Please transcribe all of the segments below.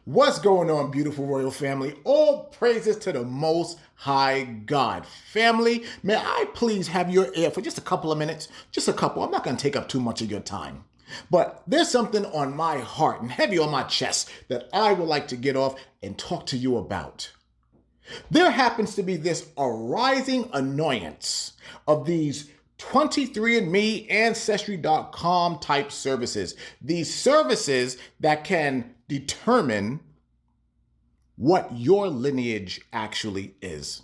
What's going on, beautiful royal family? All praises to the Most High God. Family, may I please have your ear for just a couple of minutes? Just a couple. I'm not going to take up too much of your time. But there's something on my heart and heavy on my chest that I would like to get off and talk to you about. There happens to be this arising annoyance of these 23andMe, Ancestry.com type services. These services that can determine what your lineage actually is.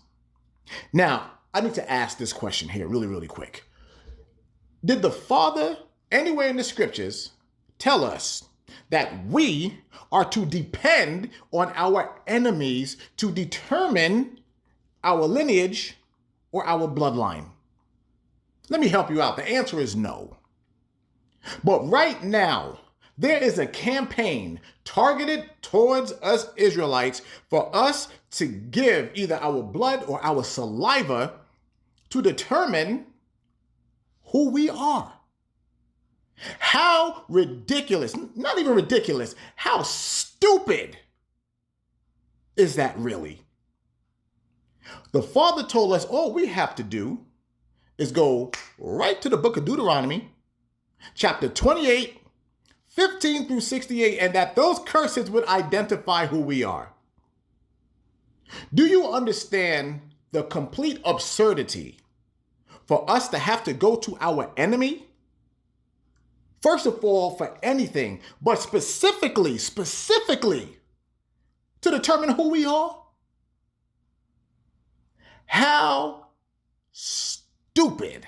Now, I need to ask this question here really quick. Did the Father, anywhere in the scriptures, tell us that we are to depend on our enemies to determine our lineage or our bloodline? Let me help you out. The answer is no. But right now, there is a campaign targeted towards us Israelites for us to give either our blood or our saliva to determine who we are. How ridiculous, not even ridiculous, how stupid is that really? The Father told us all we have to do is go right to the book of Deuteronomy, chapter 28, 15 through 68, and that those curses would identify who we are. Do you understand the complete absurdity for us to have to go to our enemy? First of all, for anything, but specifically, to determine who we are? How stupid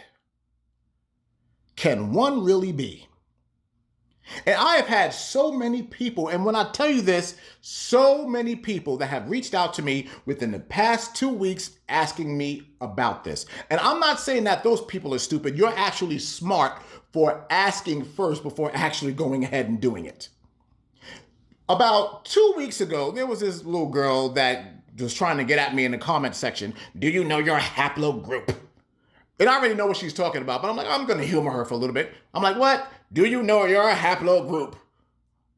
can one really be? And I have had so many people, and when I tell you this, so many people that have reached out to me within the past 2 weeks asking me about this. And I'm not saying that those people are stupid. You're actually smart for asking first before actually going ahead and doing it. About 2 weeks ago, there was this little girl that was trying to get at me in the comment section. Do you know your haplogroup? And I already know what she's talking about, but I'm like, I'm going to humor her for a little bit. I'm like, what? Do you know you're a haplogroup?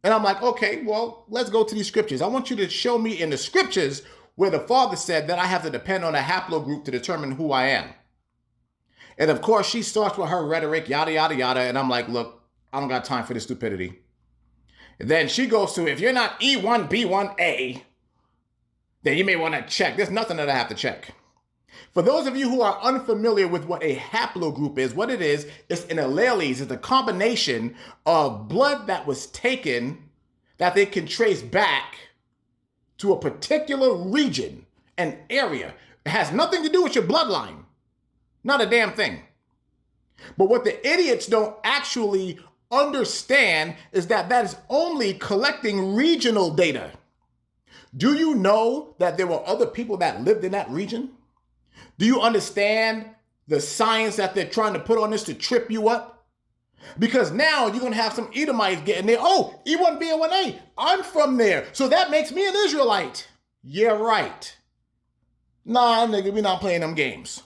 And I'm like, okay, well, let's go to these scriptures. I want you to show me in the scriptures where the Father said that I have to depend on a haplogroup to determine who I am. And of course, she starts with her rhetoric, yada, yada, yada. And I'm like, look, I don't got time for this stupidity. And then she goes to, if you're not E1B1A, then you may want to check. There's nothing that I have to check. For those of you who are unfamiliar with what a haplogroup is, what it is, it's an alleles. It's a combination of blood that was taken that they can trace back to a particular region, an area. It has nothing to do with your bloodline. Not a damn thing. But what the idiots don't actually understand is that that is only collecting regional data. Do you know that there were other people that lived in that region? Do you understand the science that they're trying to put on this to trip you up? Because now you're going to have some Edomites getting there. Oh, E1B1A, I'm from there. So that makes me an Israelite. Yeah, right. Nah, nigga, we're not playing them games.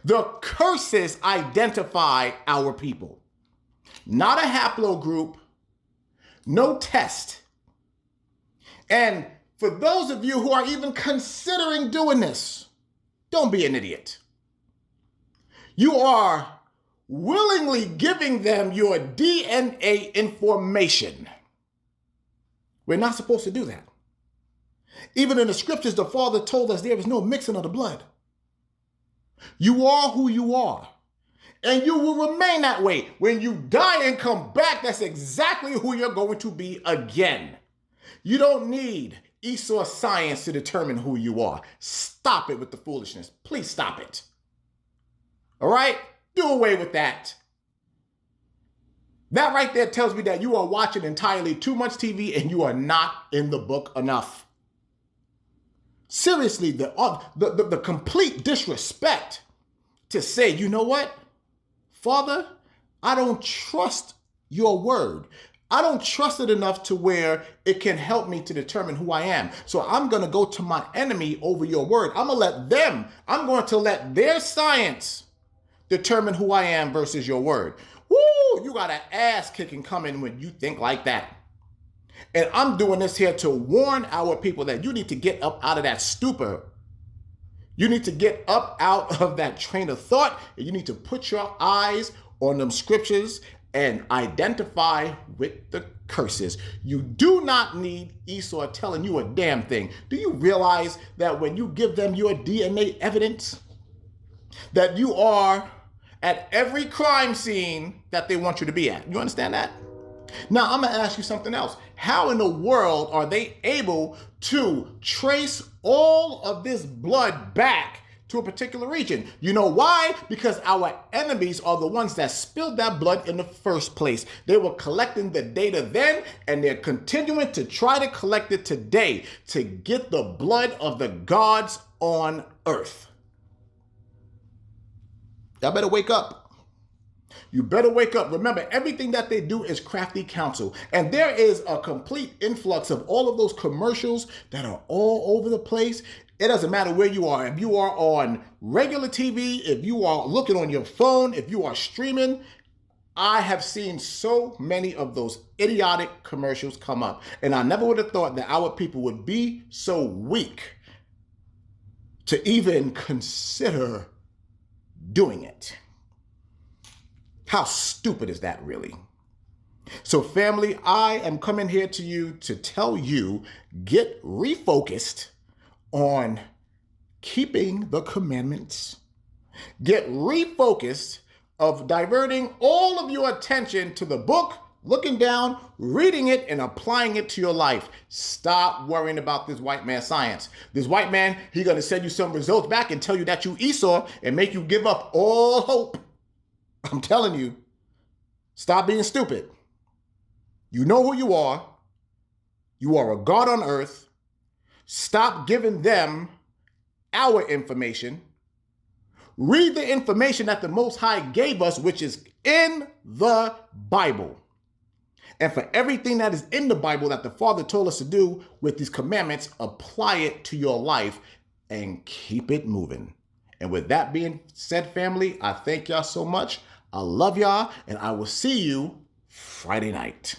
The curses identify our people. Not a haplogroup, no test. And for those of you who are even considering doing this, don't be an idiot. You are willingly giving them your DNA information. We're not supposed to do that. Even in the scriptures, the Father told us there is no mixing of the blood. You are who you are. And you will remain that way. When you die and come back, that's exactly who you're going to be again. You don't need Esau science to determine who you are. Stop it with the foolishness. Please stop it. All right? Do away with that. That right there tells me that you are watching entirely too much TV and you are not in the book enough. Seriously, the complete disrespect to say, you know what? Father, I don't trust your word. I don't trust it enough to where it can help me to determine who I am. So I'm going to go to my enemy over your word. I'm going to let their science determine who I am versus your word. Woo, you got an ass kicking coming when you think like that. And I'm doing this here to warn our people that you need to get up out of that stupor. You need to get up out of that train of thought, and you need to put your eyes on them scriptures and identify with the curses. You do not need Esau telling you a damn thing. Do you realize that when you give them your DNA evidence, that you are at every crime scene that they want you to be at? You understand that? Now, I'm going to ask you something else. How in the world are they able to trace all of this blood back to a particular region? You know why? Because our enemies are the ones that spilled that blood in the first place. They were collecting the data then, and they're continuing to try to collect it today to get the blood of the gods on earth. Y'all better wake up. You better wake up. Remember, everything that they do is crafty counsel. And there is a complete influx of all of those commercials that are all over the place. It doesn't matter where you are. If you are on regular TV, if you are looking on your phone, if you are streaming, I have seen so many of those idiotic commercials come up. And I never would have thought that our people would be so weak to even consider doing it. How stupid is that really? So family, I am coming here to you to tell you, get refocused on keeping the commandments. Get refocused of diverting all of your attention to the book, looking down, reading it, and applying it to your life. Stop worrying about this white man science. This white man, he's going to send you some results back and tell you that you Esau and make you give up all hope. I'm telling you, stop being stupid. You know who you are. You are a God on earth. Stop giving them our information. Read the information that the Most High gave us, which is in the Bible. And for everything that is in the Bible that the Father told us to do with these commandments, apply it to your life and keep it moving. And with that being said, family, I thank y'all so much. I love y'all, and I will see you Friday night.